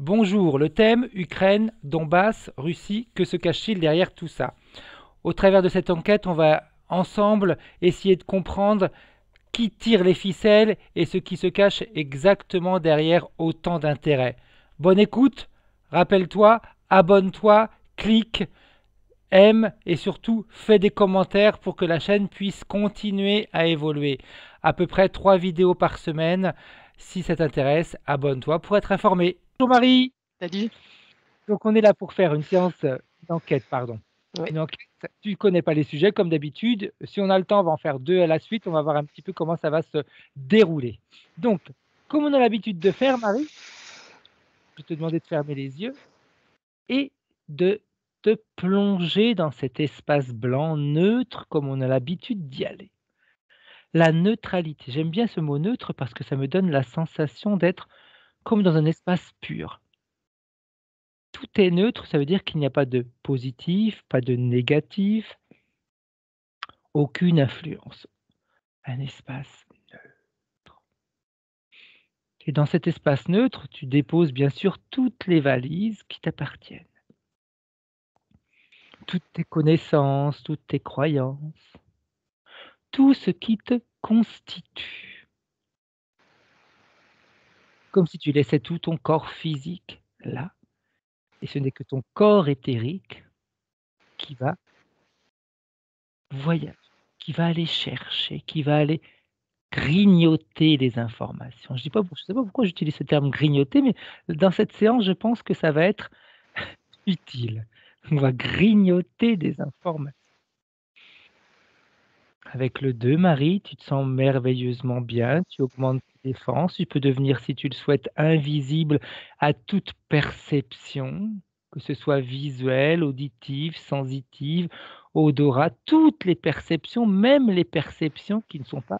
Bonjour, le thème Ukraine, Donbass, Russie, que se cache-t-il derrière tout ça? Au travers de cette enquête, on va ensemble essayer de comprendre qui tire les ficelles et ce qui se cache exactement derrière autant d'intérêt. Bonne écoute, rappelle-toi, abonne-toi, clique, aime et surtout fais des commentaires pour que la chaîne puisse continuer à évoluer. À peu près 3 vidéos par semaine. Si ça t'intéresse, abonne-toi pour être informé. Bonjour Marie. Salut. Donc on est là pour faire une séance d'enquête, pardon. Oui. Une enquête, tu connais pas les sujets comme d'habitude. Si on a le temps, on va en faire 2 à la suite. On va voir un petit peu comment ça va se dérouler. Donc, comme on a l'habitude de faire, Marie, je vais te demander de fermer les yeux et de te plonger dans cet espace blanc neutre comme on a l'habitude d'y aller. La neutralité, j'aime bien ce mot neutre parce que ça me donne la sensation d'être comme dans un espace pur. Tout est neutre, ça veut dire qu'il n'y a pas de positif, pas de négatif, aucune influence. Un espace neutre. Et dans cet espace neutre, tu déposes bien sûr toutes les valises qui t'appartiennent. Toutes tes connaissances, toutes tes croyances, tout ce qui te constitue. Comme si tu laissais tout ton corps physique là, et ce n'est que ton corps éthérique qui va voyager, qui va aller chercher, qui va aller grignoter les informations. Je sais pas pourquoi j'utilise ce terme grignoter, mais dans cette séance, je pense que ça va être utile. On va grignoter des informations. Avec le 2, Marie, tu te sens merveilleusement bien, tu augmentes tes défenses, tu peux devenir, si tu le souhaites, invisible à toute perception, que ce soit visuelle, auditive, sensitive, odorat, toutes les perceptions, même les perceptions qui ne sont pas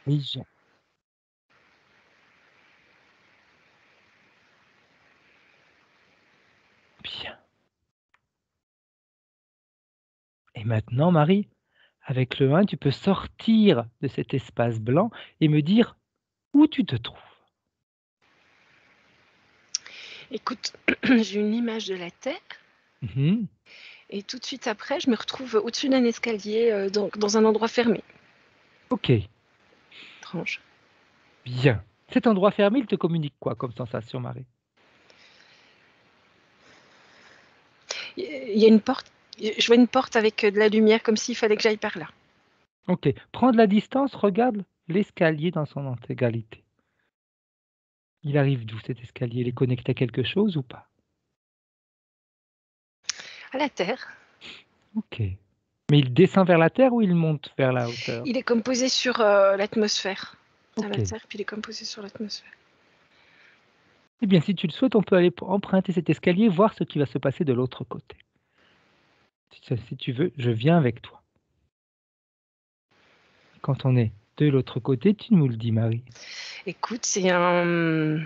légères. Bien. Et maintenant, Marie, avec le 1, tu peux sortir de cet espace blanc et me dire où tu te trouves. Écoute, j'ai une image de la Terre Mmh. et tout de suite après, je me retrouve au-dessus d'un escalier, dans un endroit fermé. OK, Étrange. bien. Cet endroit fermé, il te communique quoi comme sensation, Marie? Il y a une porte, je vois une porte avec, de la lumière comme s'il fallait que j'aille par là. OK. Prends de la distance, regarde l'escalier dans son intégralité. Il arrive d'où cet escalier? Il est connecté à quelque chose ou pas? À la Terre. OK. Mais il descend vers la terre ou il monte vers la hauteur? Il est comme posé sur, l'atmosphère. À la OK. Terre, puis il est comme posé sur l'atmosphère. Eh bien, si tu le souhaites, on peut aller emprunter cet escalier, voir ce qui va se passer de l'autre côté. Si tu veux, je viens avec toi. Quand on est de l'autre côté, tu nous le dis, Marie. Écoute, c'est un,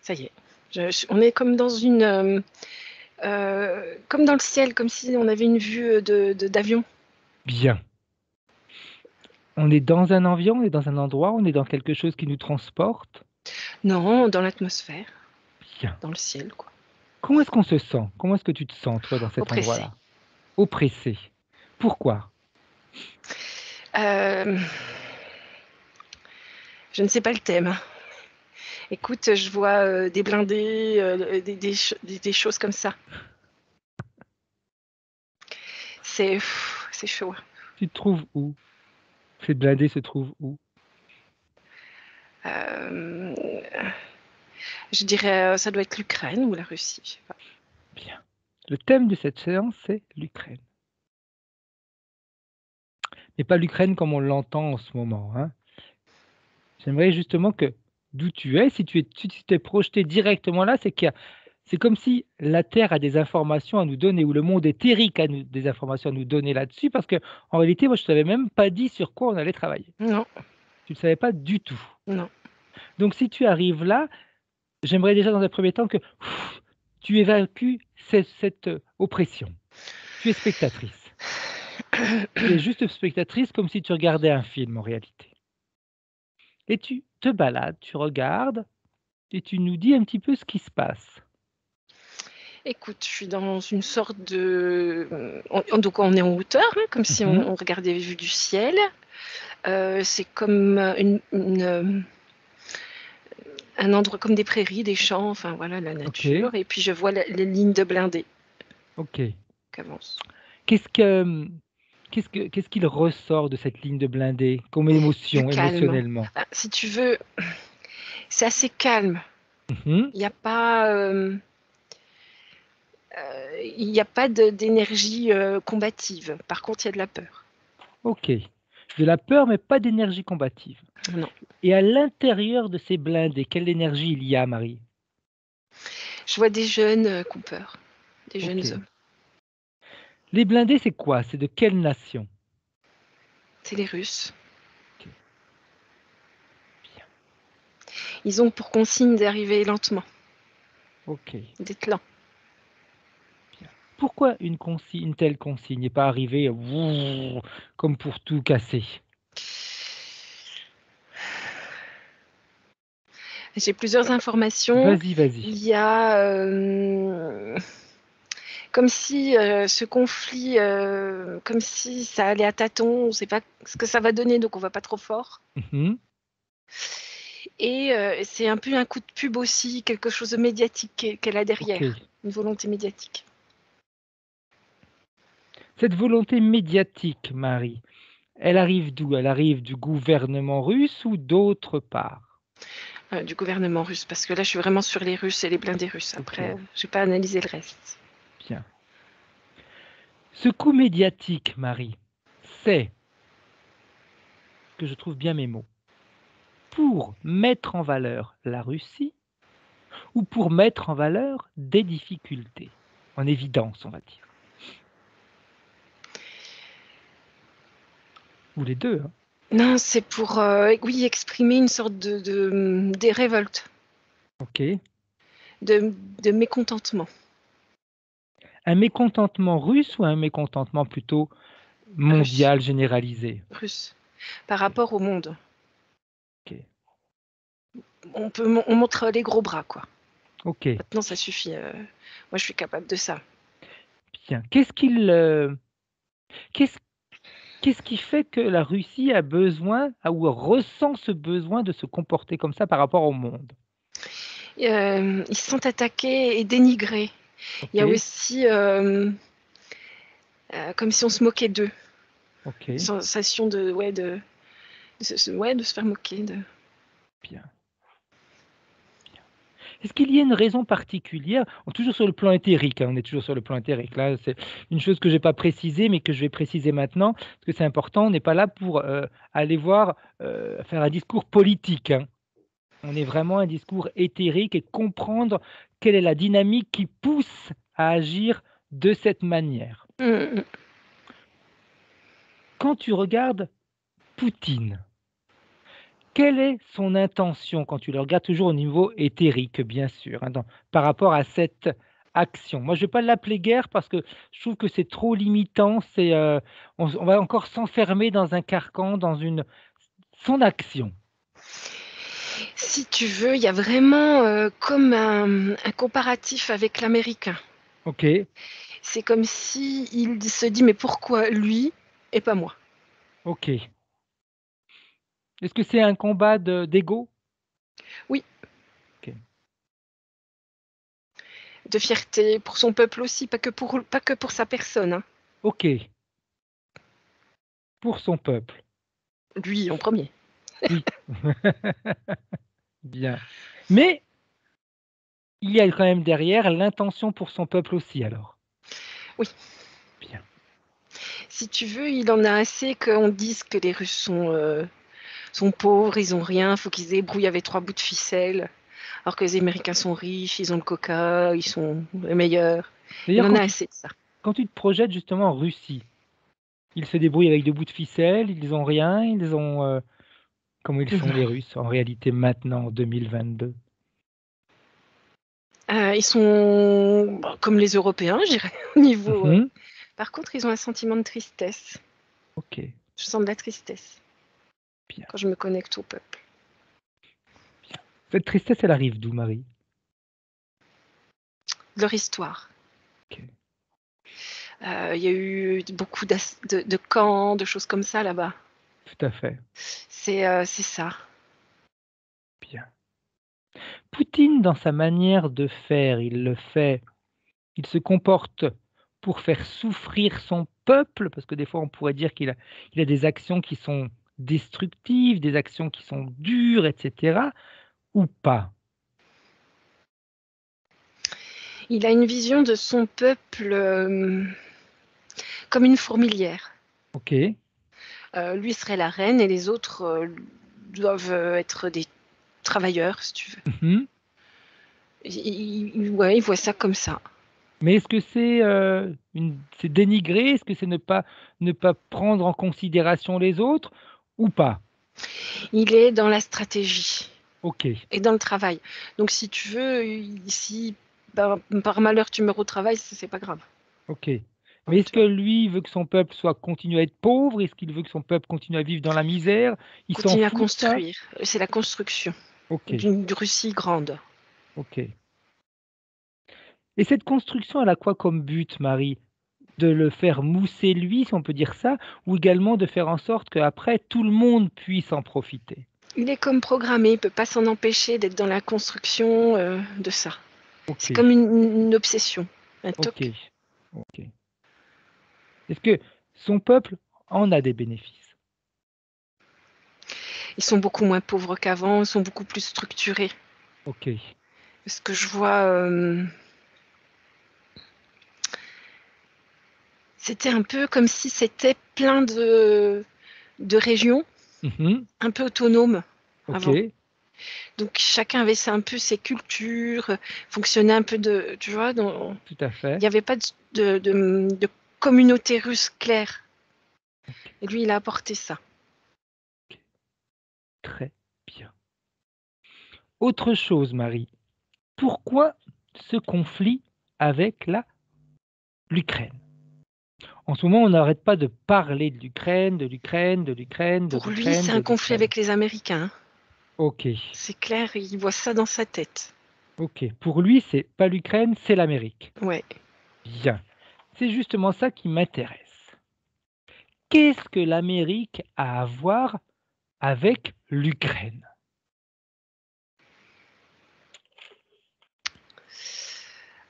ça y est, on est comme dans une, comme dans le ciel, comme si on avait une vue, d'avion. Bien. On est dans un avion, on est dans un endroit, on est dans quelque chose qui nous transporte. Non, dans l'atmosphère, Bien. dans le ciel, quoi. Comment est-ce qu'on se sent? Comment est-ce que tu te sens, toi, dans cet Oppressé. endroit-là? Oppressé. Pourquoi? Hem, je ne sais pas le thème. Écoute, je vois, des blindés, des choses comme ça. C'est chaud. Tu te trouves où? Ces blindés se trouvent où? Hem, je dirais, ça doit être l'Ukraine ou la Russie, je sais pas. Bien. Le thème de cette séance, c'est l'Ukraine. Mais pas l'Ukraine comme on l'entend en ce moment, hein. J'aimerais justement que d'où tu es, si tu t'es projeté directement là, c'est comme si la Terre a des informations à nous donner ou le monde éthérique a des informations à nous donner là-dessus parce que en réalité, moi, je ne t'avais même pas dit sur quoi on allait travailler. Non, Tu ne le savais pas du tout. non. Donc si tu arrives là, j'aimerais déjà dans un premier temps que tu évacues cette oppression. Tu es spectatrice. Tu es juste spectatrice comme si tu regardais un film en réalité. Et tu te balades, tu regardes et tu nous dis un petit peu ce qui se passe. Écoute, je suis dans une sorte de, donc on est en hauteur, hein, comme si Mmh. on regardait vue du ciel. C'est comme, un endroit comme des prairies, des champs, enfin voilà, la OK, nature et puis je vois les lignes de blindés OK. qui avancent. Qu'est-ce que, qu'est-ce qu'il ressort de cette ligne de blindés comme Du émotion, calme. émotionnellement? Bah, si tu veux, c'est assez calme. Mmh. Il y a pas, il y a pas d'énergie, combative. Par contre, il y a de la peur. OK. De la peur, mais pas d'énergie combative. Non. Et à l'intérieur de ces blindés, quelle énergie il y a, Marie? Je vois des jeunes, qui ont peur, des jeunes OK. hommes. Les blindés, c'est quoi? C'est de quelle nation? C'est les Russes. OK, bien. Ils ont pour consigne d'arriver lentement, OK, d'être lents. bien. Pourquoi une telle consigne et pas arriver, comme pour tout casser? J'ai plusieurs informations. Vas-y, vas-y. Il y a, comme si, ce conflit, comme si ça allait à tâtons, on ne sait pas ce que ça va donner, donc on va pas trop fort Mmh. et c'est un peu un coup de pub aussi, quelque chose de médiatique qu'elle a derrière, OK. une volonté médiatique. Cette volonté médiatique, Marie, elle arrive d'où? Elle arrive du gouvernement russe ou d'autre part? Du gouvernement russe, parce que là, je suis vraiment sur les Russes et les blindés russes. Après, OK, j'ai pas analysé le reste. bien. Ce coup médiatique, Marie, c'est, que je trouve bien mes mots, pour mettre en valeur la Russie ou pour mettre en valeur des difficultés? En évidence, on va dire. Ou les 2, hein. Non, c'est pour, oui, exprimer une sorte des révoltes, OK. de mécontentement Un mécontentement russe ou un mécontentement plutôt russe, mondial, généralisé? russe, par OK, rapport au monde. OK, On montre les gros bras, quoi. OK, Maintenant, ça suffit, moi, je suis capable de ça. bien. Qu'est-ce qu'est-ce qui fait que la Russie a besoin ou ressent ce besoin de se comporter comme ça par rapport au monde? Ils se sentent attaqués et dénigrés. Il y a OK, aussi, comme si on se moquait d'eux. Une OK, sensation de ouais, de se faire moquer, de bien. Est-ce qu'il y a une raison particulière? Toujours sur le plan éthérique, hein, on est toujours sur le plan éthérique. Là, c'est une chose que j'ai pas précisée, mais que je vais préciser maintenant, parce que c'est important. On n'est pas là pour, aller voir, faire un discours politique, hein. On est vraiment un discours éthérique et comprendre quelle est la dynamique qui pousse à agir de cette manière. mmh mh. Quand tu regardes Poutine, quelle est son intention quand tu le regardes toujours au niveau éthérique, bien sûr, hein, par rapport à cette action? Moi, je ne vais pas l'appeler guerre parce que je trouve que c'est trop limitant, on va encore s'enfermer dans un carcan, dans son action. Si tu veux, il y a vraiment, comme un comparatif avec l'américain. OK, C'est comme si il se dit: «Mais pourquoi lui et pas moi?» OK. Est-ce que c'est un combat d'ego? Oui, OK, de fierté pour son peuple aussi, pas que pour sa personne, hein. OK, pour son peuple, Lui en premier. oui. Bien. Mais il y a quand même derrière l'intention pour son peuple aussi alors? Oui, Bien. si tu veux, il en a assez qu'on dise que les Russes sont pauvres, ils ont rien, faut qu'ils se débrouillent avec 3 bouts de ficelle, alors que les Américains sont riches, ils ont le coca, ils sont les meilleurs. Il D'ailleurs, en a assez de ça. quand tu te projettes justement en Russie, ils se débrouillent avec 2 bouts de ficelle, ils ont rien, comment ils sont les Russes en réalité maintenant en 2022? Ils sont, bah, comme les Européens, je dirais, au niveau, Mmh. par contre, ils ont un sentiment de tristesse. OK, Je sens de la tristesse bien. quand je me connecte au peuple. Cette tristesse, elle arrive d'où, Marie? Leur histoire. Ok. Il y a eu beaucoup de camps, de choses comme ça là-bas. Tout à fait. C'est ça. Bien. Poutine, dans sa manière de faire, il se comporte pour faire souffrir son peuple, parce que des fois on pourrait dire il a des actions qui sont destructives, des actions qui sont dures, etc., ou pas? Il a une vision de son peuple comme une fourmilière. Ok. Lui serait la reine et les autres doivent être des travailleurs, si tu veux. Mhm. Ouais, il voit ça comme ça. Mais est-ce que c'est dénigrer? Est-ce que c'est ne pas prendre en considération les autres ou pas? Il est dans la stratégie Ok, et dans le travail. Donc, si tu veux, si par malheur tu meurs au travail, c'est pas grave. ok. Mais est-ce Tu que vois. lui veut que son peuple continue à être pauvre? Est-ce qu'il veut que son peuple continue à vivre dans la misère? Il s'en Continue à fout de ça? construire. C'est la construction Ok, d'une Russie grande. ok. Et cette construction, elle a quoi comme but, Marie? De le faire mousser lui, si on peut dire ça, ou également de faire en sorte qu'après, tout le monde puisse en profiter? Il est comme programmé, il ne peut pas s'en empêcher d'être dans la construction de ça. Ok, C'est comme une obsession, un ok, toc. ok. Est-ce que son peuple en a des bénéfices? Ils sont beaucoup moins pauvres qu'avant, ils sont beaucoup plus structurés. Ok, Ce que je vois, c'était un peu comme si c'était plein de régions, mhm, un peu autonomes ok, avant. Donc chacun avait un peu ses cultures, fonctionnait un peu de, tu vois, tout à il fait. n'y avait pas de communauté russe claire. Ok, Et lui, il a apporté ça. très bien. Autre chose, Marie, pourquoi ce conflit avec l'Ukraine? En ce moment, on n'arrête pas de parler de l'Ukraine, de l'Ukraine, de l'Ukraine, de Pour lui, l'Ukraine, c'est de un conflit l'Ukraine. avec les Américains. Ok, C'est clair, il voit ça dans sa tête. ok. Pour lui, c'est pas l'Ukraine, c'est l'Amérique. Ouais. Bien. C'est justement ça qui m'intéresse. Qu'est-ce que l'Amérique a à voir avec l'Ukraine?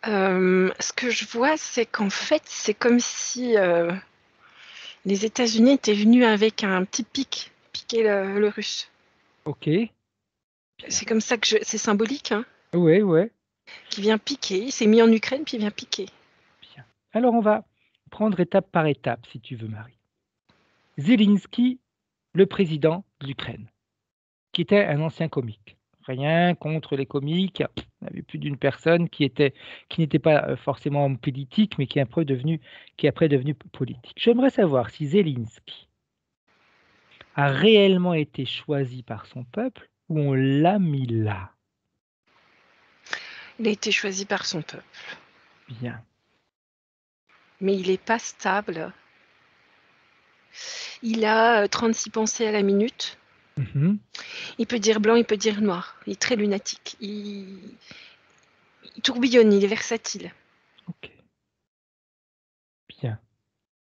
Ce que je vois, c'est qu'en fait, c'est comme si les États-Unis étaient venus avec un petit piquer le russe. Ok, bien. C'est comme ça que c'est symbolique, hein, Ouais, ouais, qui vient piquer. Il s'est mis en Ukraine, puis il vient piquer. bien. Alors, on va prendre étape par étape, si tu veux, Marie. Zelensky, le président de l'Ukraine, qui était un ancien comique. Rien contre les comiques. On avait plus d'une personne qui n'était pas forcément homme politique, mais qui est après devenu politique. J'aimerais savoir si Zelensky a réellement été choisi par son peuple ou on l'a mis là. Il a été choisi par son peuple. Bien. Mais il n'est pas stable. Il a 36 pensées à la minute. Mhm. Il peut dire blanc, il peut dire noir. Il est très lunatique. Il tourbillonne, il est versatile. Ok. Bien.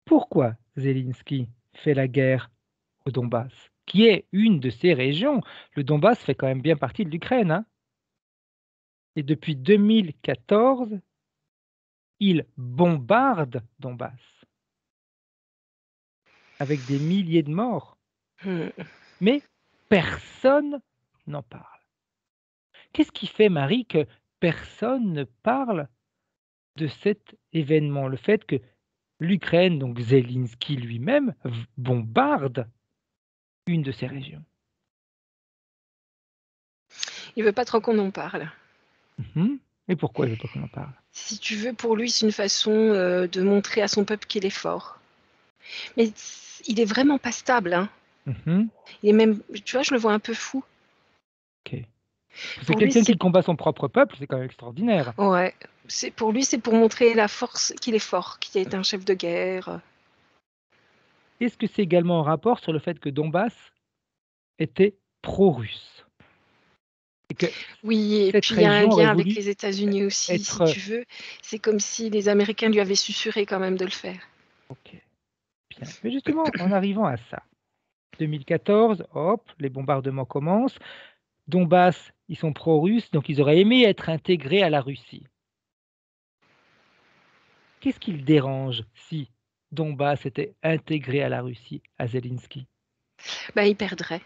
Pourquoi Zelensky fait la guerre au Donbass, qui est une de ces régions? Le Donbass fait quand même bien partie de l'Ukraine, hein. Et depuis 2014, il bombarde Donbass avec des milliers de morts, Hmm. mais personne n'en parle. Qu'est-ce qui fait, Marie, que personne ne parle de cet événement? Le fait que l'Ukraine, donc Zelensky lui-même, bombarde une de ces régions. Il veut pas trop qu'on en parle. Mhm. Et pourquoi il ne veut pas qu'on en parle? Si tu veux, pour lui, c'est une façon de montrer à son peuple qu'il est fort. Mais il est vraiment pas stable, hein. Mhm. Il est même, tu vois, je le vois un peu fou. Ok. C'est Pour lui, quelqu'un qui c'est combat son propre peuple, c'est quand même extraordinaire. ouais, pour lui, c'est pour montrer la force qu'il est fort, qu'il est un chef de guerre. Est-ce que c'est également en rapport sur le fait que Donbass était pro-russe? que Oui, et cette puis il y a un région aurait lien avec voulu les États-Unis aussi, si être. tu veux. C'est comme si les Américains lui avaient susurré quand même de le faire. Ok, bien. Mais justement, en arrivant à ça, 2014, hop, les bombardements commencent. Donbass, ils sont pro-russes, donc ils auraient aimé être intégrés à la Russie. Qu'est-ce qui le dérange si Donbass était intégré à la Russie, à Zelensky? Bah, il perdrait.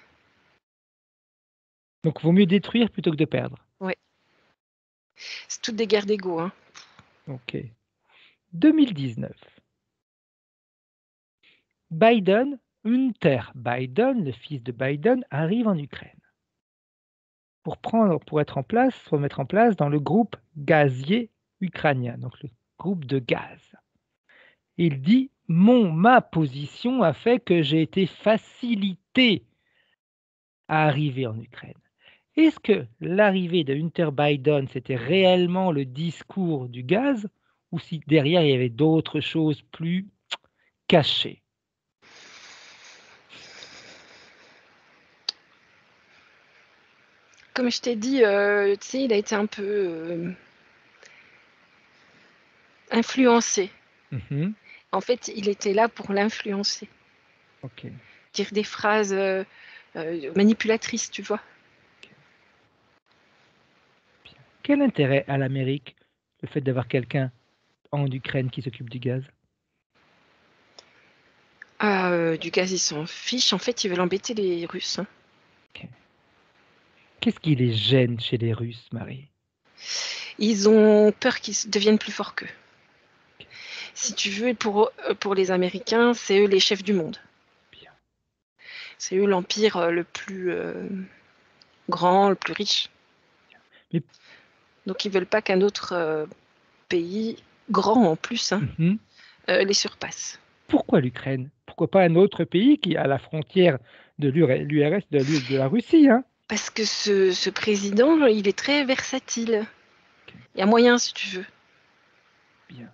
Donc, vaut mieux détruire plutôt que de perdre. Ouais. C'est toutes des guerres d'ego, hein. Ok. 2019. Biden, Hunter Biden, le fils de Biden, arrive en Ukraine pour être en place, se mettre en place dans le groupe gazier ukrainien, donc le groupe de gaz. Il dit ma position a fait que j'ai été facilité à arriver en Ukraine. Est-ce que l'arrivée de Hunter Biden, c'était réellement le discours du gaz ou si derrière il y avait d'autres choses plus cachées? Comme je t'ai dit, tu sais, il a été un peu influencé. Mhm. En fait, il était là pour l'influencer. Ok. Dire des phrases manipulatrices, tu vois. Bien. Quel intérêt a l'Amérique le fait d'avoir quelqu'un en Ukraine qui s'occupe du gaz? Ah, du gaz, ils s'en fichent. En fait, ils veulent embêter les Russes, hein. Ok. Qu'est-ce qui les gêne chez les Russes, Marie? Ils ont peur qu'ils deviennent plus forts qu'eux. Ok. Si tu veux, pour les Américains, c'est eux les chefs du monde. Bien. C'est eux l'empire le plus grand, le plus riche. Mais Donc ils veulent pas qu'un autre pays, grand en plus, hein, mhm. les surpasse. Pourquoi l'Ukraine? Pourquoi pas un autre pays qui est à la frontière de l'URSS, de la Russie, hein? Parce que ce président, il est très versatile. Ok. Il y a moyen, si tu veux. Bien.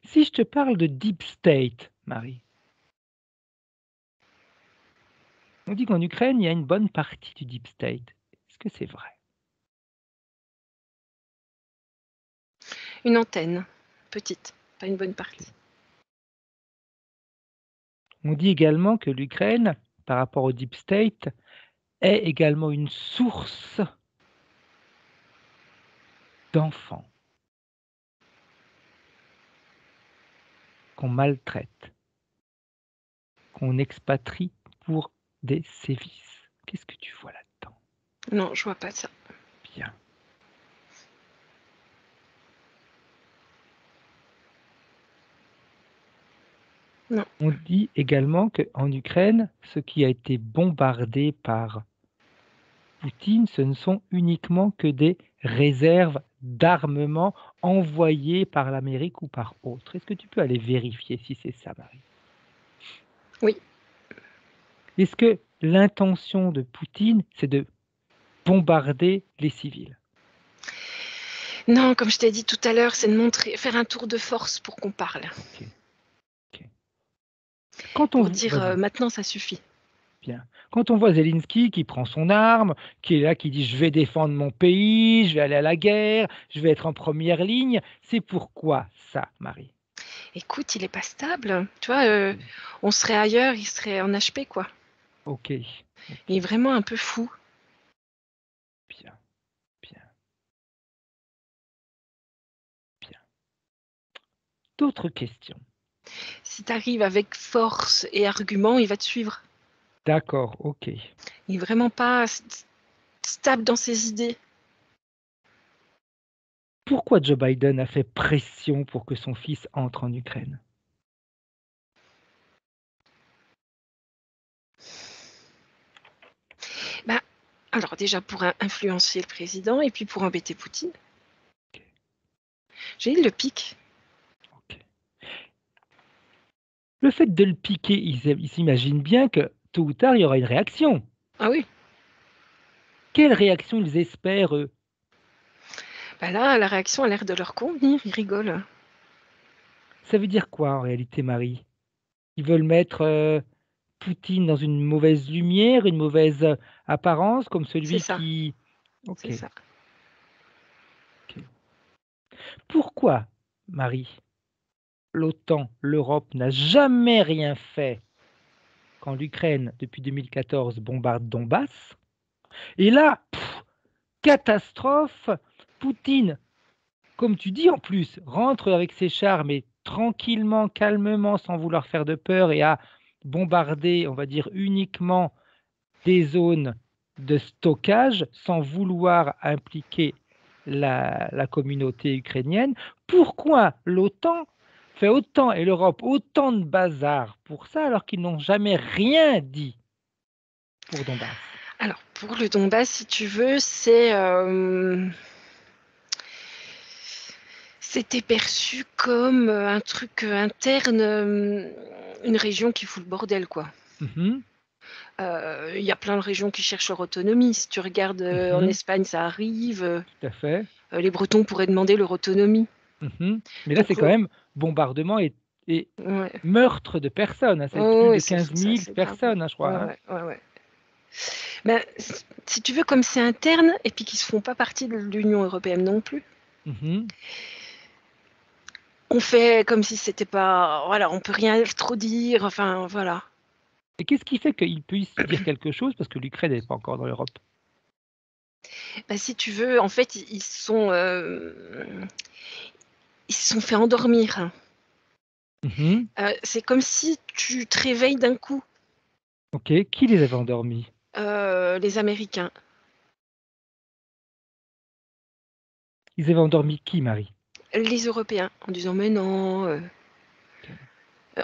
Si je te parle de Deep State, Marie, on dit qu'en Ukraine, il y a une bonne partie du Deep State. Est-ce que c'est vrai? Une antenne, petite, pas une bonne Ok. partie. On dit également que l'Ukraine, par rapport au Deep State, est également une source d'enfants qu'on maltraite, qu'on expatrie pour des sévices. Qu'est-ce que tu vois là-dedans? Non, je vois pas ça. Bien. Non. On dit également qu'en Ukraine, ce qui a été bombardé par Poutine, ce ne sont uniquement que des réserves d'armement envoyées par l'Amérique ou par autre. Est-ce que tu peux aller vérifier si c'est ça, Marie? Oui. Est-ce que l'intention de Poutine, c'est de bombarder les civils? Non, comme je t'ai dit tout à l'heure, c'est de montrer, faire un tour de force pour qu'on parle. Ok, ok. Quand Pour on... dire Vas-y, maintenant ça suffit. bien. Quand on voit Zelensky qui prend son arme, qui est là, qui dit je vais défendre mon pays, je vais aller à la guerre, je vais être en première ligne, c'est pourquoi ça, Marie? Écoute, il est pas stable. Tu vois, Ok, on serait ailleurs, il serait en HP, quoi. ok, ok, Il est vraiment un peu fou. bien, bien, bien. D'autres questions? Si tu arrives avec force et argument, il va te suivre. D'accord, ok. Il est vraiment pas stable dans ses idées. Pourquoi Joe Biden a fait pression pour que son fils entre en Ukraine? Bah, alors déjà pour influencer le président et puis pour embêter Poutine. Ok, J'ai dit le pic. ok. Le fait de le piquer, il s'imagine bien que tôt ou tard, il y aura une réaction. Ah oui. Quelle réaction ils espèrent, eux? Bah là, la réaction a l'air de leur convenir. Ils rigolent. Ça veut dire quoi en réalité, Marie? Ils veulent mettre Poutine dans une mauvaise lumière, une mauvaise apparence, comme C'est celui ça. qui Ok. C'est ça. Ok. Pourquoi, Marie, l'OTAN, l'Europe n'a jamais rien fait quand l'Ukraine, depuis 2014, bombarde Donbass? Et là, catastrophe, Poutine, comme tu dis en plus, rentre avec ses chars, mais tranquillement, calmement, sans vouloir faire de peur, et a bombardé, on va dire, uniquement des zones de stockage, sans vouloir impliquer la communauté ukrainienne. Pourquoi l'OTAN fait autant, et l'Europe, autant de bazar pour ça, alors qu'ils n'ont jamais rien dit pour Donbass? Alors, pour le Donbass, si tu veux, c'était perçu comme un truc interne, une région qui fout le bordel, quoi. Mhm, Il y a plein de régions qui cherchent leur autonomie. Si tu regardes en mhm, Espagne, ça arrive. tout à fait. Les Bretons pourraient demander leur autonomie. Mhm. Mais là, c'est Donc, quand même bombardement et ouais. meurtre de personnes, hein. C'est plus Oh, de ouais, 15 c'est 000 assez grave. personnes, hein, je crois, Ouais, hein. ouais, ouais, ouais. Ben, si tu veux, comme c'est interne et puis qu'ils ne font pas partie de l'Union européenne non plus, Mhm. on fait comme si c'était pas. Voilà, on peut rien trop dire. Enfin, voilà. Et qu'est-ce qui fait qu'ils puissent dire quelque chose parce que l'Ukraine n'est pas encore dans l'Europe? Ben, si tu veux, en fait, ils se sont fait endormir, hein. Mhm. C'est comme si tu te réveilles d'un coup, Ok, qui les avait endormis? les Américains. Ils avaient endormi qui, Marie? Les Européens, en disant: «Mais non», Ok.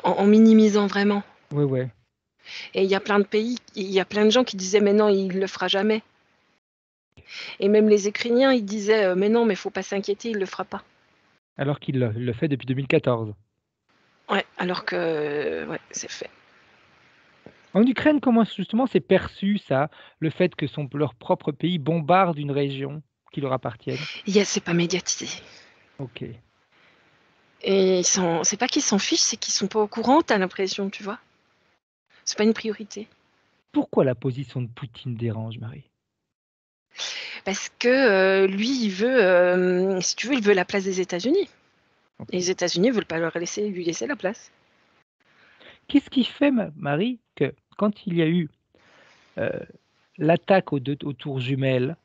en minimisant vraiment. Ouais, ouais. Et il y a plein de gens qui disaient: «Mais non, il le fera jamais». Et même les Ukrainiens, ils disaient: «Mais non, mais faut pas s'inquiéter, il le fera pas». Alors qu'il le fait depuis 2014. Ouais, alors que ouais, c'est fait. En Ukraine, comment justement c'est perçu ça, le fait que leur propre pays bombarde une région qui leur appartienne? C'est pas médiatisé. Ok. Et c'est pas qu'ils s'en fichent, c'est qu'ils sont pas au courant, tu as l'impression, tu vois? C'est pas une priorité. Pourquoi la position de Poutine dérange, Marie? Parce que, lui, si tu veux, il veut la place des États-Unis. Et Ok. les États-Unis veulent pas lui laisser la place. Qu'est-ce qui fait, Marie, que quand il y a eu euh, l'attaque aux tours jumelles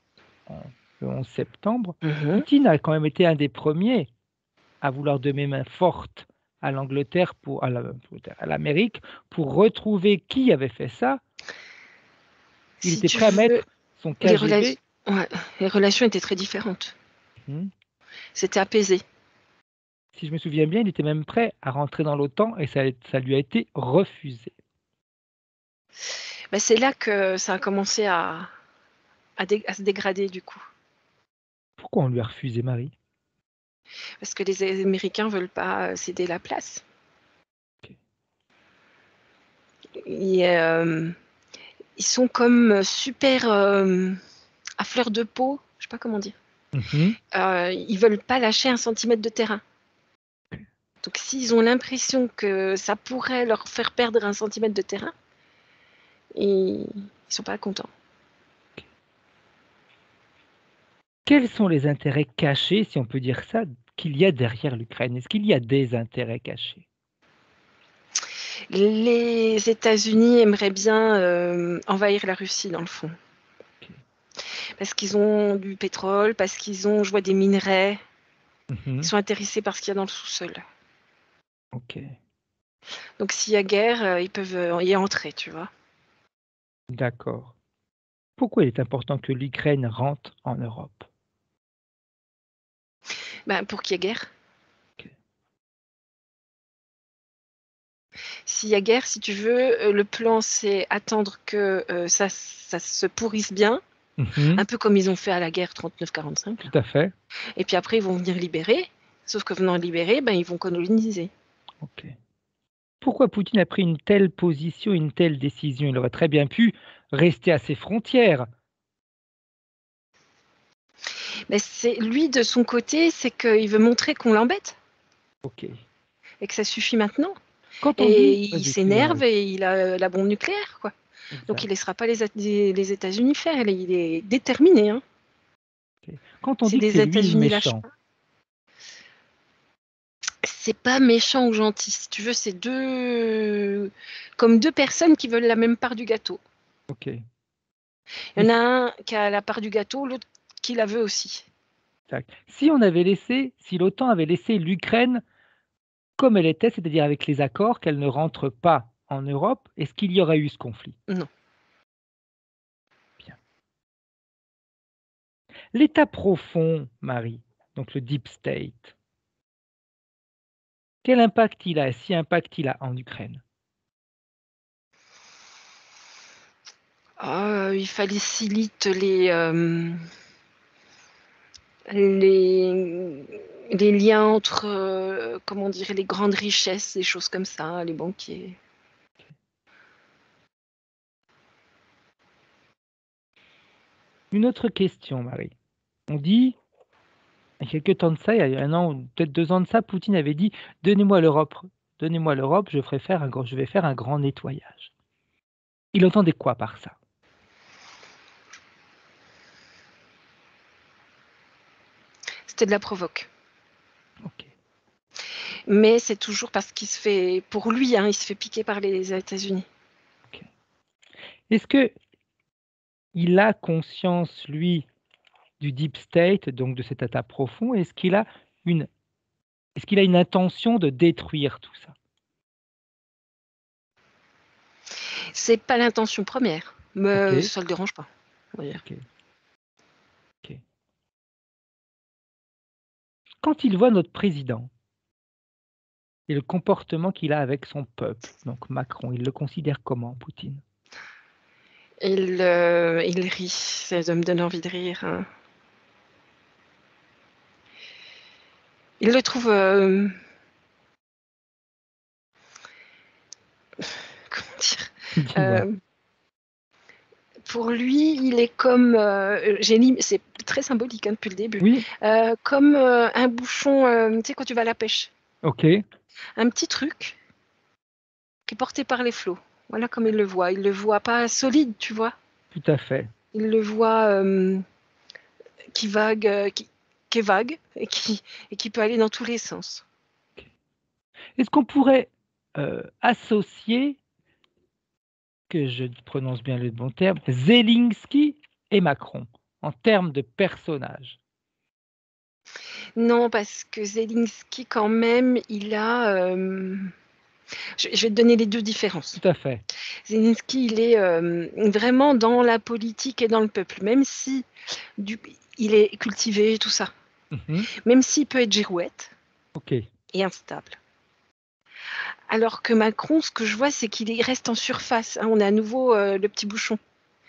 le 11 septembre, Mmh. Poutine a quand même été un des premiers à vouloir donner main forte à l'Angleterre à l'Amérique pour retrouver qui avait fait ça. Il Si était tu prêt à veux, mettre son les relations KGB. ouais, les relations étaient très différentes. Mhm. C'était apaisé. Si je me souviens bien, il était même prêt à rentrer dans l'OTAN et ça lui a été refusé. Bah, c'est là que ça a commencé à se dégrader du coup. Pourquoi on lui a refusé, Marie? Parce que les Américains veulent pas, céder la place. Ok. Et ils sont comme, super, à fleur de peau, je sais pas comment dire. Mhm. Ils veulent pas lâcher un centimètre de terrain. Donc s'ils ont l'impression que ça pourrait leur faire perdre un centimètre de terrain, ils sont pas contents. Quels sont les intérêts cachés, si on peut dire ça, qu'il y a derrière l'Ukraine? Est-ce qu'il y a des intérêts cachés? Les États-Unis aimeraient bien, envahir la Russie dans le fond. Ok. Parce qu'ils ont du pétrole, parce qu'ils ont, je vois, des minerais. Ils Mhm. sont intéressés par ce qu'il y a dans le sous-sol. Ok, Donc s'il y a guerre, ils peuvent, y entrer, tu vois? d'accord. Pourquoi il est important que l'Ukraine rentre en Europe? Ben, pour qu'il y ait guerre. Ok. S'il y a guerre, si tu veux, le plan, c'est attendre que, ça se pourrisse bien, Mhm. un peu comme ils ont fait à la guerre 39-45 Tout là. à fait. Et puis après, ils vont venir libérer, sauf que venant libérer, ben, ils vont coloniser. Ok. Pourquoi Poutine a pris une telle position, une telle décision? Il aurait très bien pu rester à ses frontières. Mais c'est lui, de son côté, c'est qu'il veut montrer qu'on l'embête Ok. et que ça suffit maintenant. Quand on Et dit, il vas-y, excuse-moi, s'énerve Marie. et il a la bombe nucléaire, quoi. Donc il Exact. laissera pas les États-Unis faire. Il est déterminé, hein. Ok. Quand on C'est dit que des c'est lui le États-Unis lâchent méchant, pas. C'est pas méchant ou gentil. Si tu veux, c'est comme deux personnes qui veulent la même part du gâteau. ok. Il Mais y en a un qui a la part du gâteau, l'autre qui la veut aussi. si l'OTAN avait laissé l'Ukraine comme elle était, c'est-à-dire avec les accords qu'elle ne rentre pas en Europe, est-ce qu'il y aurait eu ce conflit? Non. Bien. L'État profond, Marie, donc le deep state, quel impact il a, si impact il a en Ukraine? Il facilite les, les liens entre, comment dire, les grandes richesses, des choses comme ça, les banquiers. Une autre question, Marie. On dit, il y a quelques temps de ça, il y a 1 an ou peut-être 2 ans de ça, Poutine avait dit: donnez-moi l'Europe, je vais faire un grand nettoyage». Il entendait quoi par ça? C'était de la provoque. OK. Mais c'est toujours parce qu'il se fait, pour lui, hein, il se fait piquer par les États-Unis. OK. Est-ce qu'il a conscience, lui, du deep state, donc de cet état profond? Une est-ce qu'il a une intention de détruire tout ça? C'est pas l'intention première, mais OK, ça le dérange pas, on va dire. OK, OK. Quand il voit notre président et le comportement qu'il a avec son peuple, donc Macron, il le considère comment, Poutine? Il rit, ça me donne envie de rire, hein. Il le trouve, comment dire? Dis-moi. Heu, pour lui, il est comme, c'est très symbolique, hein, depuis le début, Oui? comme, un bouchon, tu sais, quand tu vas à la pêche, OK, un petit truc qui est porté par les flots. Voilà comme il le voit. Il le voit pas solide, tu vois? tout à fait. Il le voit, qui vague, qui est vague et qui peut aller dans tous les sens. OK. Est-ce qu'on pourrait, associer, que je prononce bien le bon terme, Zelensky et Macron, en termes de personnages? Non, parce que Zelensky quand même, il a, je vais te donner les 2 différences. Tout à fait. Zelensky, il est, vraiment dans la politique et dans le peuple, même si du il est cultivé tout ça, Mmh. même s'il peut être girouette OK, et instable. Alors que Macron, ce que je vois, c'est qu'il reste en surface, hein. On a à nouveau, le petit bouchon.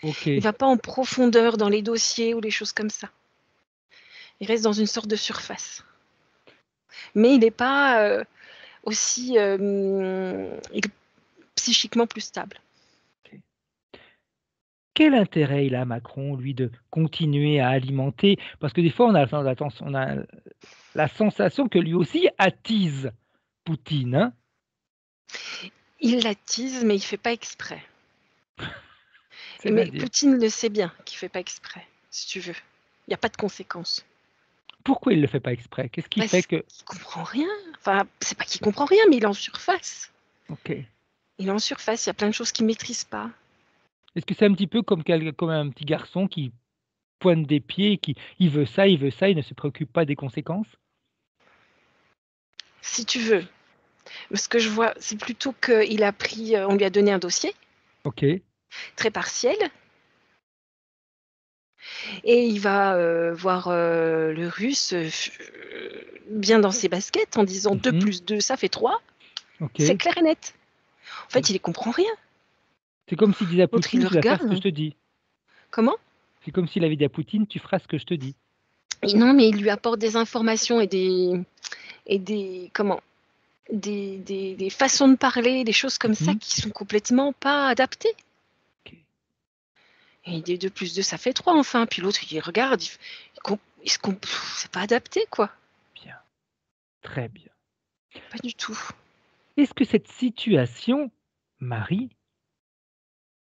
Il OK. va pas en profondeur dans les dossiers ou les choses comme ça. Il reste dans une sorte de surface. Mais il n'est pas, aussi, il est psychiquement plus stable. OK. Quel intérêt il a Macron, lui, de continuer à alimenter, parce que des fois on a la sensation que lui aussi attise Poutine, hein? Il l'attise, mais il fait pas exprès. Mais C'est-à-dire? Poutine le sait bien qu'il fait pas exprès, si tu veux. Il y a pas de conséquences. Pourquoi il le fait pas exprès? Qu'est-ce qui fait Parce que qu'il comprend rien. Enfin, c'est pas qu'il comprend rien, mais il est en surface. OK. Il est en surface, il y a plein de choses qu'il maîtrise pas. Est-ce que c'est un petit peu comme un petit garçon qui pointe des pieds et qui il veut ça, il ne se préoccupe pas des conséquences? Si tu veux, ce que je vois, c'est plutôt qu'il a pris, on lui a donné un dossier OK. très partiel et il va, voir, le Russe, bien dans ses baskets en disant: «2 Mmh. plus 2, ça fait 3». C'est OK. clair et net. En fait, OK. il y comprend rien. C'est comme s'il disait à L'autre, il Poutine: le «Tu vas faire regarde, ce que je hein. te dis». Comment? C'est comme s'il avait dit à Poutine: «Tu feras ce que je te dis». Et non, mais il lui apporte des informations et des comment? Des façons de parler, des choses comme ça Mmh. qui sont complètement pas adaptées. OK. Et il dit: «2 plus 2, ça fait 3 enfin». Puis l'autre, il regarde, il se comp c'est pas adapté, quoi. Bien, très bien. Pas du tout. Est-ce que cette situation, Marie,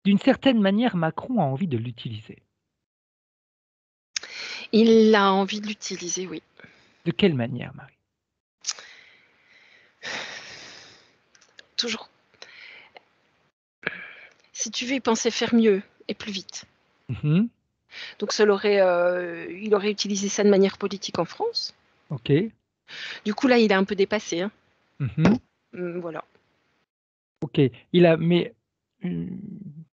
d'une certaine manière, Macron a envie de l'utiliser? Il a envie de l'utiliser, oui. De quelle manière, Marie? Toujours. Si tu veux, il pensait faire mieux et plus vite. Mhm. Donc il aurait utilisé ça de manière politique en France. Ok. Du coup, là, il est un peu dépassé, hein. Mhm. Voilà. Ok. Mais euh,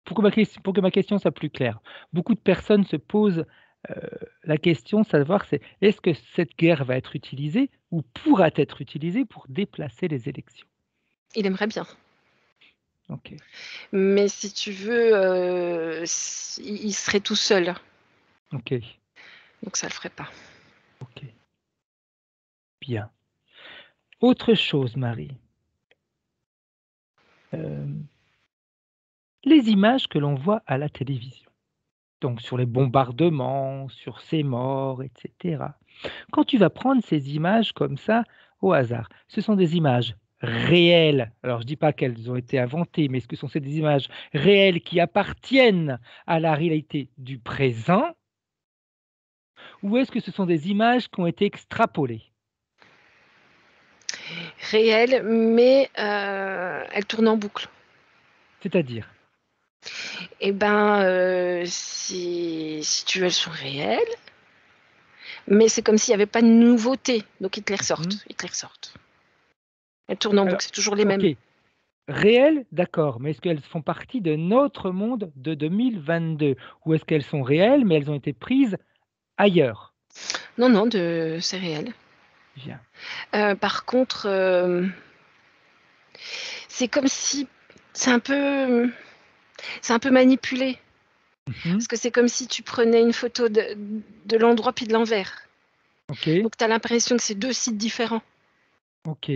pour que ma question soit plus claire, beaucoup de personnes se posent euh, la question de savoir est-ce que cette guerre va être utilisée ou pourra être utilisée pour déplacer les élections? Il aimerait bien. Ok. Mais si tu veux, il serait tout seul. Ok. Donc ça le ferait pas. Ok. Bien. Autre chose, Marie. Euh, les images que l'on voit à la télévision, donc sur les bombardements, sur ces morts, etc. Quand tu vas prendre ces images comme ça, au hasard, ce sont des images réelles. Alors, je ne dis pas qu'elles ont été inventées, mais est-ce que ce sont des images réelles qui appartiennent à la réalité du présent, ou est-ce que ce sont des images qui ont été extrapolées? Réel, mais elle tourne en boucle. C'est-à-dire? Eh ben, si tu veux, elles sont réelles, mais c'est comme s'il n'y avait pas de nouveauté. Donc ils te les Mhm. ressortent. Ils te les ressortent. Elles tournent en Alors, boucle, c'est toujours les ok, mêmes. réelles, d'accord, mais est-ce qu'elles font partie de notre monde de 2022? Ou est-ce qu'elles sont réelles, mais elles ont été prises ailleurs? Non, non, c'est réel. Bien. Par contre, c'est comme si c'est un peu, c'est un peu manipulé. Mhm. Parce que c'est comme si tu prenais une photo de l'endroit puis de l'envers. Ok, Donc tu as l'impression que c'est deux sites différents. ok.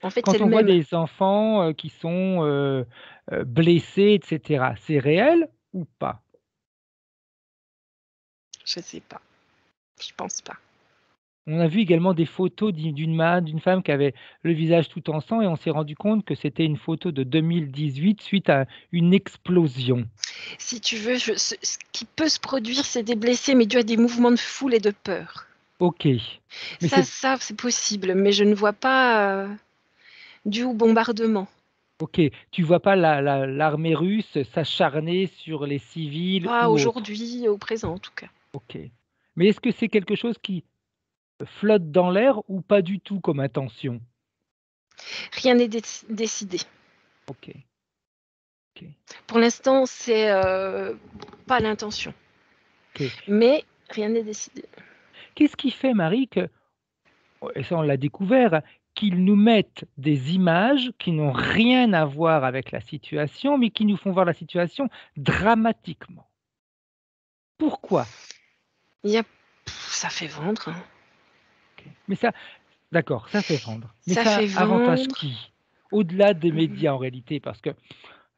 En fait, c'est Quand le on voit même. des enfants qui sont blessés, etc., c'est réel ou pas? Je sais pas. Je pense pas. On a vu également des photos d'une femme qui avait le visage tout en sang et on s'est rendu compte que c'était une photo de 2018 suite à une explosion. Si tu veux, ce qui peut se produire, c'est des blessés, mais dû à des mouvements de foule et de peur. Ok, mais Ça, c'est possible, mais je ne vois pas dû au bombardement. ok, tu vois pas l'armée russe s'acharner sur les civils Pas ou autres. aujourd'hui, au présent en tout cas. Ok, mais est-ce que c'est quelque chose qui flotte dans l'air ou pas du tout comme intention? Rien n'est décidé. Ok, ok, Pour l'instant, c'est pas l'intention. ok. Mais rien n'est décidé. Qu'est-ce qui fait, Marie, que, et ça on l'a découvert, qu'ils nous mettent des images qui n'ont rien à voir avec la situation, mais qui nous font voir la situation dramatiquement? Pourquoi? Il y a... Ça fait vendre, hein. Ok. Mais ça, d'accord, ça fait vendre. Mais Ça fait ça avantage vendre. qui? Au-delà des médias en réalité, parce que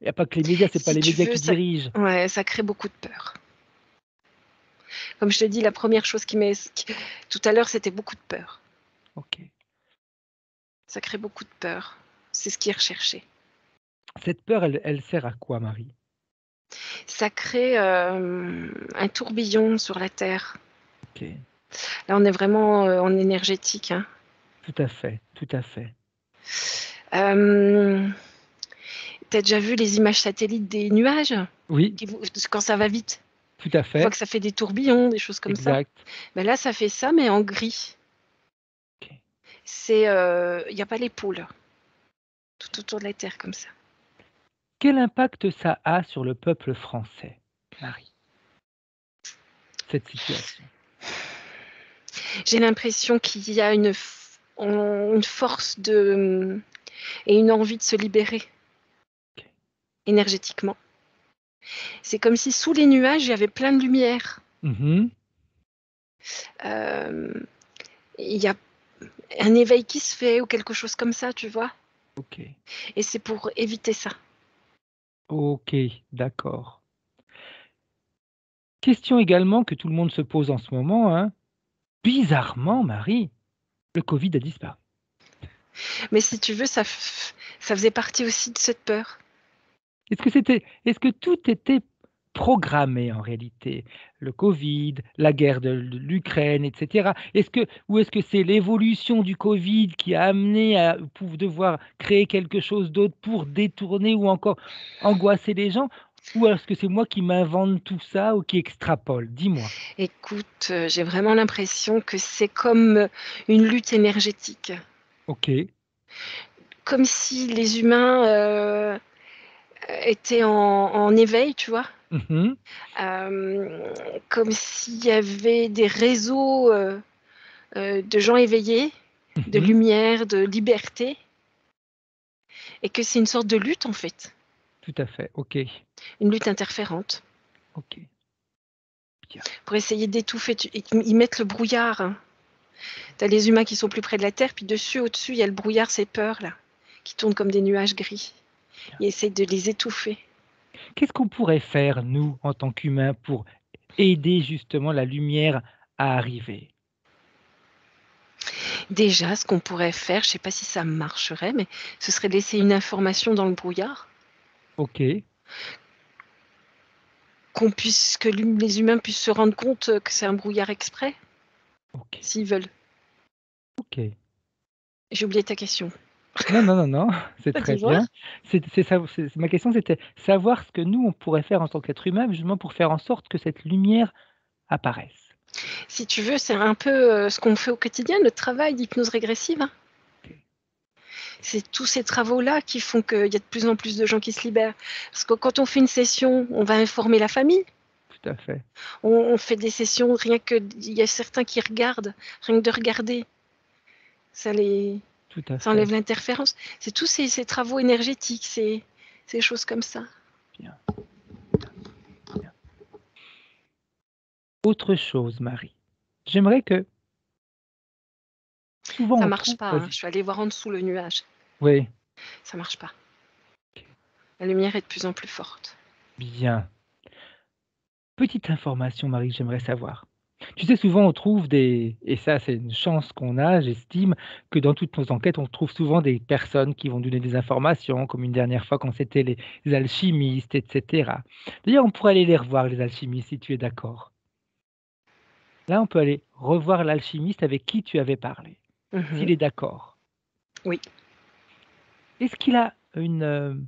il n'y a pas que les médias, c'est pas Si les tu médias veux, qui dirigent. ouais, ça crée beaucoup de peur. Comme je te dis, la première chose tout à l'heure, c'était beaucoup de peur. Ok. Ça crée beaucoup de peur. C'est ce qui est recherché. Cette peur, elle sert à quoi, Marie? Ça crée un tourbillon sur la Terre. Ok, Là, on est vraiment en énergétique, hein. tout à fait, tout à fait. Euh, T'as déjà vu les images satellites des nuages Oui, quand ça va vite? tout à Tu vois fait, que ça fait des tourbillons, des choses comme ça. exact. Ben là, ça fait ça, mais en gris. Ok. Il n'y a pas les pôles tout autour de la Terre comme ça. Quel impact ça a sur le peuple français, Marie, cette situation? J'ai l'impression qu'il y a une force et une envie de se libérer Ok. énergétiquement. C'est comme si sous les nuages, il y avait plein de lumière. Mhm. Euh, il y a un éveil qui se fait ou quelque chose comme ça, tu vois. Ok, Et c'est pour éviter ça. ok, d'accord. Question également que tout le monde se pose en ce moment, hein. Bizarrement, Marie, le Covid a disparu. Mais si tu veux, ça faisait partie aussi de cette peur. Est-ce que tout était programmé en réalité? Le Covid, la guerre de l'Ukraine, et cetera. Ou est-ce que c'est l'évolution du Covid qui a amené à devoir créer quelque chose d'autre pour détourner ou encore angoisser les gens? Ou est-ce que c'est moi qui m'invente tout ça ou qui extrapole? Dis-moi. Écoute, j'ai vraiment l'impression que c'est comme, une lutte énergétique. OK. Comme si les humains, étaient en éveil, tu vois? Mmh. Hem, Comme s'il y avait des réseaux, de gens éveillés, de Mmh. lumière, de liberté et que c'est une sorte de lutte, en fait, Tout à fait. OK. une lutte interférente OK. Bien. pour essayer d'étouffer. Ils mettent le brouillard, hein. Tu as les humains qui sont plus près de la terre, puis dessus, au-dessus, il y a le brouillard, ces peurs là, qui tournent comme des nuages gris. Bien. Ils essayent de les étouffer. Qu'est-ce qu'on pourrait faire, nous, en tant qu'humains, pour aider justement la lumière à arriver? Déjà, ce qu'on pourrait faire, je sais pas si ça marcherait, mais ce serait de laisser une information dans le brouillard, OK, que les humains puissent se rendre compte, que c'est un brouillard exprès, OK, s'ils veulent. OK. J'ai oublié ta question. Non, non, non, non, c'est très Dis-moi? bien. Ma question, c'était savoir ce que nous, on pourrait faire en tant qu'être humain, justement pour faire en sorte que cette lumière apparaisse. Si tu veux, c'est un peu, ce qu'on fait au quotidien, notre travail d'hypnose régressive, hein. OK, C'est tous ces travaux-là qui font qu'il y a de plus en plus de gens qui se libèrent. Parce que quand on fait une session, on va informer la famille. tout à fait, On fait des sessions, rien que il y a certains qui regardent, rien que de regarder, ça les tout à ça fait. enlève l'interférence. C'est tous ces travaux énergétiques, ces choses comme ça. Bien, bien. Autre chose, Marie, j'aimerais que souvent Ça on marche trouve pas, hein. Je vas-y. suis allée voir en dessous le nuage. Oui, Ça marche pas. OK, La lumière est de plus en plus forte. bien. Petite information, Marie, que j'aimerais savoir. Tu sais, souvent on trouve et ça c'est une chance qu'on a, j'estime, que dans toutes nos enquêtes, on trouve souvent des personnes qui vont donner des informations, comme une dernière fois quand c'était les alchimistes, et cetera. D'ailleurs, on pourrait aller les revoir, les alchimistes, si tu es d'accord. Là, on peut aller revoir l'alchimiste avec qui tu avais parlé, Mmh. s'il est d'accord. Oui. Est-ce qu'il a une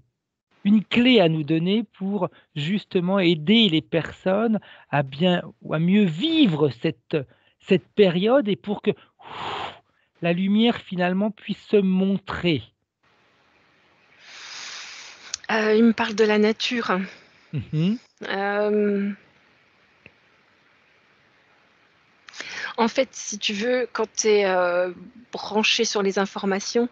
clé à nous donner pour justement aider les personnes à bien ou à mieux vivre cette période et pour que la lumière finalement puisse se montrer. Il me parle de la nature. Mmh mh. Hem, En fait, si tu veux, quand tu es, branché sur les informations,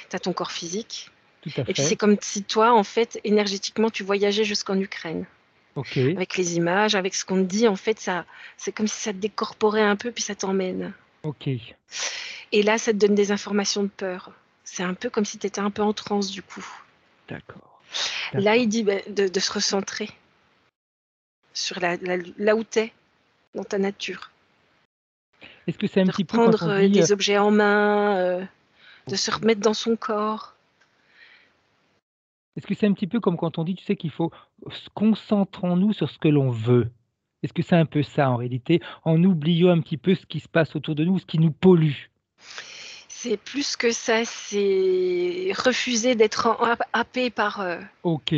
tu as ton corps physique Tout à et puis c'est fait. comme si toi, en fait, énergétiquement, tu voyageais jusqu'en Ukraine. OK, Avec les images, avec ce qu'on te dit, en fait, ça c'est comme si ça te décorporait un peu, puis ça t'emmène. OK, Et là, ça te donne des informations de peur. C'est un peu comme si tu étais un peu en transe, du coup. d'accord, Là, il d'accord. dit, de se recentrer sur là où tu es, dans ta nature. Est-ce que c'est un De petit peu quand reprendre, on dit, des objets en main, de se OK. remettre dans son corps. Est-ce que c'est un petit peu comme quand on dit, tu sais, qu'il faut se concentrons-nous sur ce que l'on veut? Est-ce que c'est un peu ça en réalité, en oubliant un petit peu ce qui se passe autour de nous, ce qui nous pollue? C'est plus que ça, c'est refuser d'être happé OK,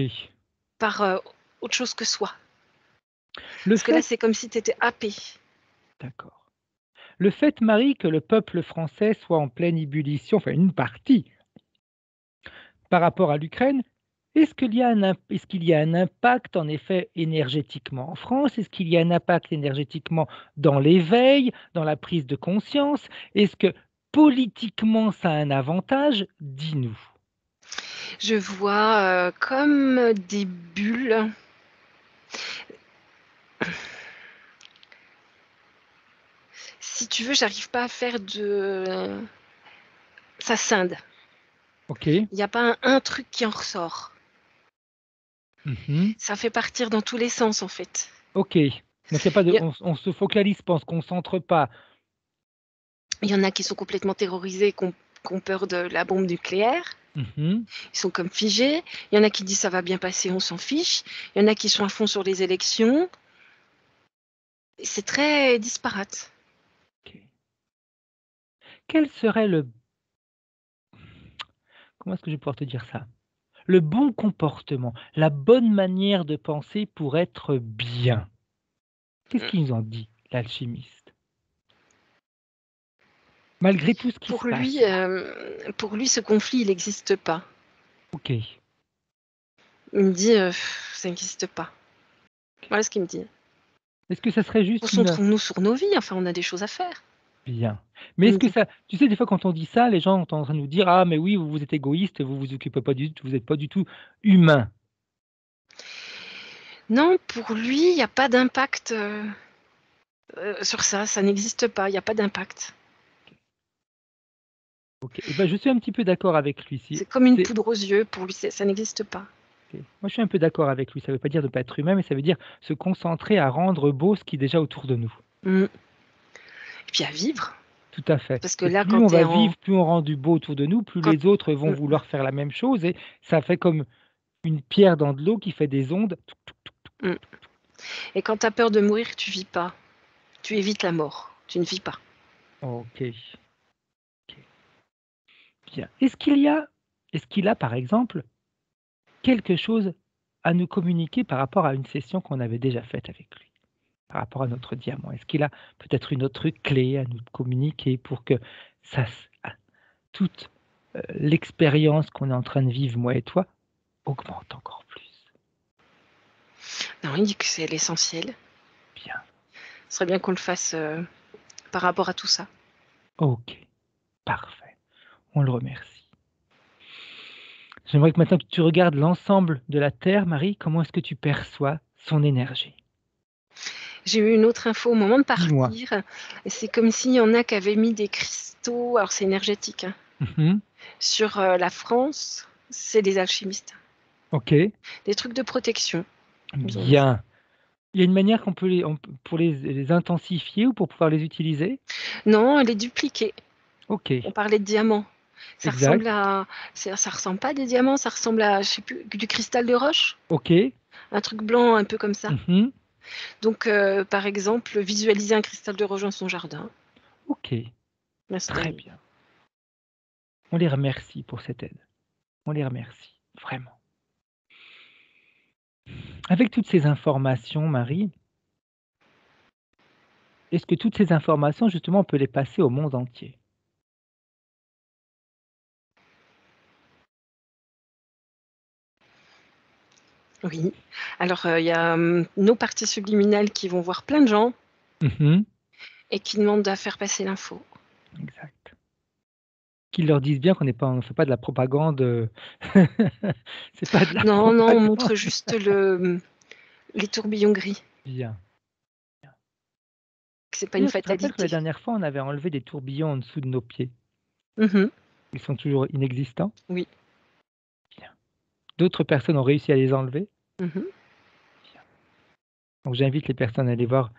par, autre chose que soi. le Parce que là, fait c'est comme si tu étais happé. d'accord. Le fait, Marie, que le peuple français soit en pleine ébullition, enfin une partie, par rapport à l'Ukraine, est-ce qu'il y a un impact en effet énergétiquement en France? Est-ce qu'il y a un impact énergétiquement dans l'éveil, dans la prise de conscience? Est-ce que politiquement ça a un avantage? Dis-nous. Je vois, comme des bulles. Si tu veux, j'arrive pas à faire de ça scinde. OK. Il y a pas un truc qui en ressort. Mmh. Ça fait partir dans tous les sens, en fait. OK. Donc il y a pas de Il y a on se focalise pas, on se concentre pas. il y en a qui sont complètement terrorisés, qui ont peur de la bombe nucléaire. Mhm. Ils sont comme figés. Il y en a qui disent ça va bien passer, on s'en fiche. Il y en a qui sont à fond sur les élections. C'est très disparate. Ok. Quel serait comment est-ce que je vais pouvoir te dire ça? Le bon comportement, la bonne manière de penser pour être bien. Qu'est-ce Mm. qu'il nous en dit, l'alchimiste? Malgré tout ce qui se passe là. Pour lui, ce conflit, il n'existe pas. Ok. Il me dit, ça n'existe pas. Voilà ce qu'il me dit. Est-ce que ça serait juste une Concentrons-nous sur nos vies. Enfin, on a des choses à faire. bien. Mais Il est-ce me que dit. ça tu sais, des fois, quand on dit ça, les gens sont en train de nous dire: «Ah mais oui, vous êtes égoïste, vous vous occupez pas du tout, vous êtes pas du tout humain». Non, pour lui, il n'y a pas d'impact sur ça. Ça n'existe pas. Il n'y a pas d'impact. OK et ben, je suis un petit peu d'accord avec lui. Si C'est comme une c'est poudre aux yeux. Pour lui, ça n'existe pas. OK. Moi, je suis un peu d'accord avec lui. Ça veut pas dire de pas être humain, mais ça veut dire se concentrer à rendre beau ce qui est déjà autour de nous. Mm. Et puis à vivre. Tout à fait Parce que et là, plus quand on tu es va en... vivre, plus on rend du beau autour de nous, plus Quand... les autres vont Mm. vouloir faire la même chose et ça fait comme une pierre dans de l'eau qui fait des ondes. Mm. Et quand tu as peur de mourir, tu vis pas. Tu évites la mort. Tu ne vis pas. OK, OK, bien. Est-ce qu'il a, par exemple, quelque chose à nous communiquer par rapport à une session qu'on avait déjà faite avec lui? Par rapport à notre diamant? Est-ce qu'il a peut-être une autre clé à nous communiquer pour que ça s toute, l'expérience qu'on est en train de vivre, moi et toi, augmente encore plus? Non, il dit que c'est l'essentiel. Bien, Ce serait bien qu'on le fasse par rapport à tout ça. OK, parfait, on le remercie. J'aimerais que maintenant que tu regardes l'ensemble de la Terre, Marie, comment est-ce que tu perçois son énergie? J'ai eu une autre info au moment de Dis-moi. partir. Et c'est comme s'il y en a qui avaient mis des cristaux, alors c'est énergétique, hein, Mmh. sur la France. C'est des alchimistes. OK, Des trucs de protection, ils ont mis. bien. Il y a une manière qu'on peut on peut pour les intensifier ou pour pouvoir les utiliser? Non, elle est dupliquée. On OK, parlait de diamants. Ça ressemble exact. à... Ça ressemble pas à des diamants, ça ressemble à, je sais plus, du cristal de roche. OK. Un truc blanc un peu comme ça. Mmh. Donc, par exemple, visualiser un cristal de roche dans son jardin, OK, très l'installer. bien. On les remercie pour cette aide. On les remercie, vraiment. Avec toutes ces informations, Marie, est-ce que toutes ces informations, justement, on peut les passer au monde entier? Oui. Alors, il y a nos parties subliminales qui vont voir plein de gens Mmh. et qui demandent à faire passer l'info. Exact. Qu'ils leur disent bien on ne fait pas de la propagande, c'est pas de la Non, non, on propagande. montre juste les tourbillons gris. Bien. Que c'est pas une D'ailleurs, tu te rappelles que la fatalité. dernière fois, on avait enlevé des tourbillons en dessous de nos pieds? Mmh. Ils sont toujours inexistants? Oui. Bien. D'autres personnes ont réussi à les enlever? Mmh. Bien. Donc j'invite les personnes à aller voir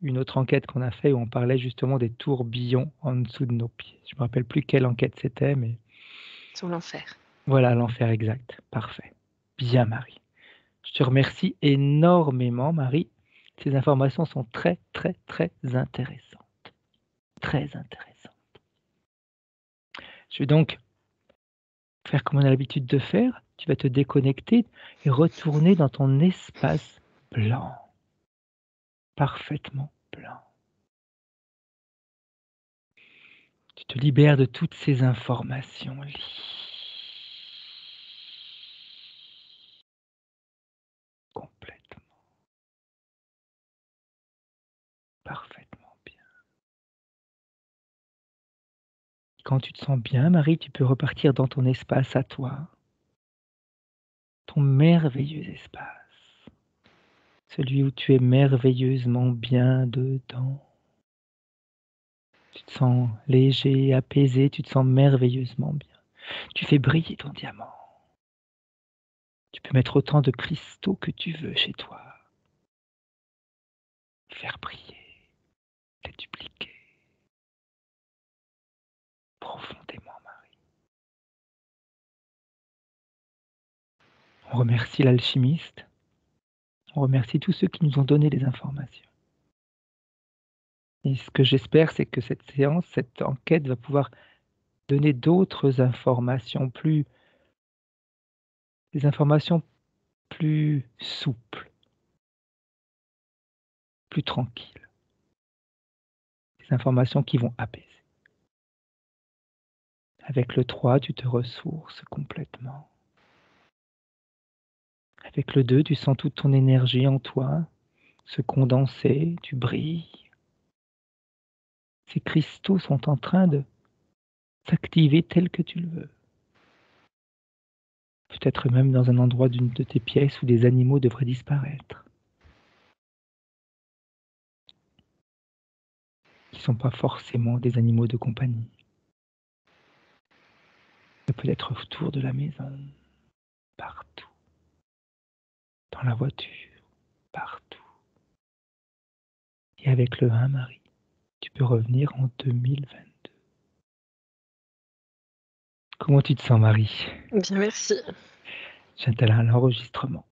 une autre enquête qu'on a fait où on parlait justement des tourbillons en dessous de nos pieds. Je me rappelle plus quelle enquête c'était, mais Sur l'enfer. voilà l'enfer exact. Parfait. Bien Marie. Je te remercie énormément Marie. Ces informations sont très, très, très intéressantes. Très intéressantes. Je vais donc faire comme on a l'habitude de faire. Tu vas te déconnecter et retourner dans ton espace blanc. Parfaitement blanc. Tu te libères de toutes ces informations. Complètement. Parfaitement bien. Quand tu te sens bien, Marie, tu peux repartir dans ton espace à toi, ton merveilleux espace, celui où tu es merveilleusement bien dedans. Tu te sens léger, apaisé, tu te sens merveilleusement bien. Tu fais briller ton diamant. Tu peux mettre autant de cristaux que tu veux chez toi, faire briller, les dupliquer profondément. On remercie l'alchimiste. On remercie tous ceux qui nous ont donné les informations. Et ce que j'espère, c'est que cette séance, cette enquête va pouvoir donner d'autres informations des informations plus souples, plus tranquilles, des informations qui vont apaiser. Avec le 3, tu te ressources complètement. Avec le 2, tu sens toute ton énergie en toi se condenser, tu brilles. Ces cristaux sont en train de s'activer tel que tu le veux. Peut-être même dans un endroit d'une de tes pièces où des animaux devraient disparaître. Qui ne sont pas forcément des animaux de compagnie. Ça peut être autour de la maison, partout. Dans la voiture, partout. Et avec le 1, Marie, tu peux revenir en 2022. Comment tu te sens, Marie? Bien, merci. J'attends l'enregistrement.